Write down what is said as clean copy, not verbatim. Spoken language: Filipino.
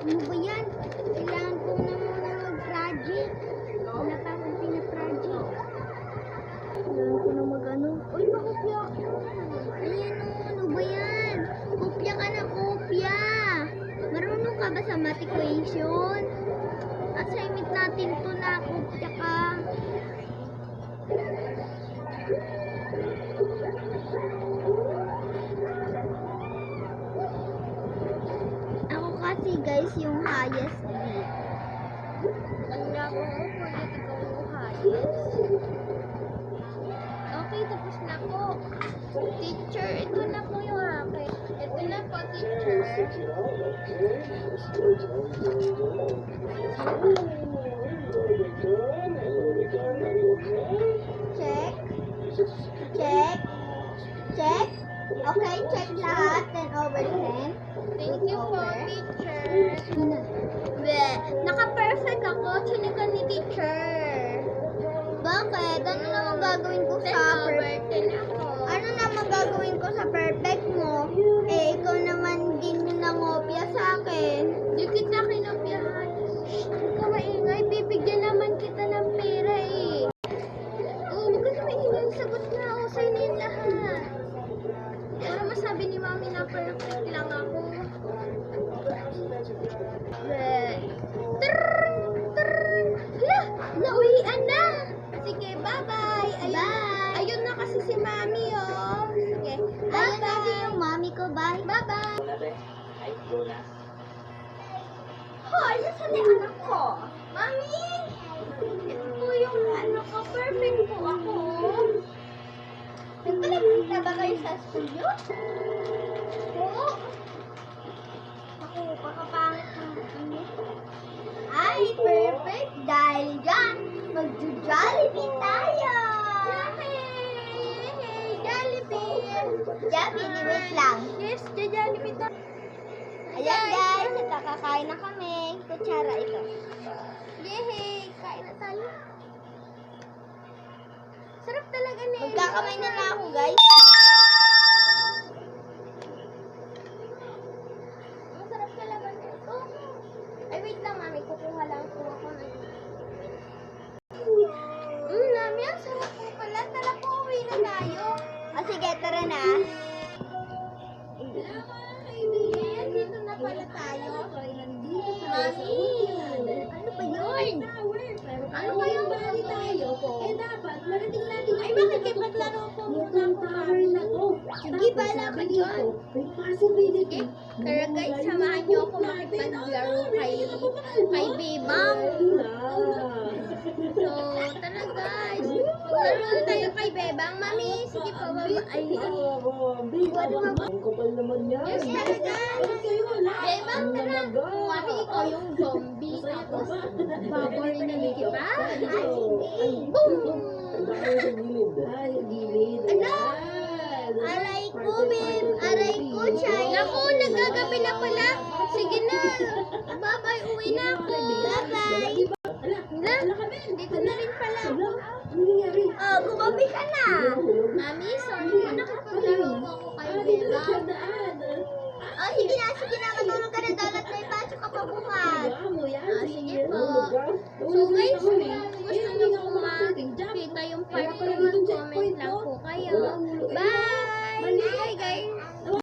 Ano ba yan? Kailangan ko na muna mag-project. Wala pa akong pina-project. Kailangan ko na mag-ano. Uy, makopya. Ayan o, ano ba yan? Kopya ka na kopya. Marunong ka ba sa math equation? Assignment natin to na kopya ka. Ako kasi guys yung highest grade. Wala ko ulit ikaw yung highest. Okay, tapos na po. Teacher, ito na po yung akin. Ito na po, teacher. Check. Check. Check. Okay, check lahat. 10 over 10. Thank you po, teacher. Naka-perfect ako. Chinika ni teacher. Bakit? Ano naman gagawin ko sa perfect? Ano naman gagawin ko sa perfect mo? Eh, ikaw naman din yung nangopya sa akin. Di kita kinopyahan. Huwag ka maingay. Bibigyan naman kita ng pera eh. Oo, huwag ka na maingay. Sagot na ako. Sa'yo na yung lahat. Para masabi ni mami na perfect lang ako. Hala! Nauwian na! Sige, bye-bye! Ayun na kasi si mami, oh. Sige, bye-bye! Ayun na yung mami ko, bye! Bye-bye! Hoy, nasa na yung anak ko? Mami! Ito po yung anak ko. Perfect po ako. Nagpalagpunta ba kayo sa school nyo? Oo. Ako, pakapangit ng ano. Ay, perfect! Dahil dyan, mag-Jollibee tayo! Yay! Jollibee! Jollibee, wait lang. Yes, Jollibee tayo. Ayan guys, ito kakain na kami. Kutsara ito. Yay! Kain na tayo. Sarap talaga na. Magkakamay na lang ako guys. Masarap talaga na ito. Ay, wait lang, mami. Kukuha lang po ako ng... Mami, ang sarap po pala. Tala po, uwi na tayo. Sige, tara na. Ayan, dito na pala tayo. Mami, ano ba yun? Ano ba yung bali tayo po? Eh, dapat, marating natin. Ay, bakit kayo maglaro po muna ako, mami? Sige, bala ka dyan. Sige, tara guys, samahan niyo ako maglaro kay Bebang. So, tara guys. Maglaro na tayo kay Bebang. Mami, sige po, baba. Ay, Ang kapal naman yan. yes, tara guys. Bebang, tara. Mami, ikaw yung zombie. Tapos, babarinin kita. Ay, boom! Ay, gilid. Ano? Aray ko, Bim. Aray ko, Chay. Naku, nagagabi na pala. Sige na. Bye-bye, uwi na ako. Bye-bye. Dito na rin pala. Oh, gumabi ka na. Mami, sorry po. Nakipaglaro ko ako kay Bella. Oh, sige na. Matulog ka na daw at may pasok ka pa bukas. Sige po. So guys, kung gusto niyo po makita yung part 2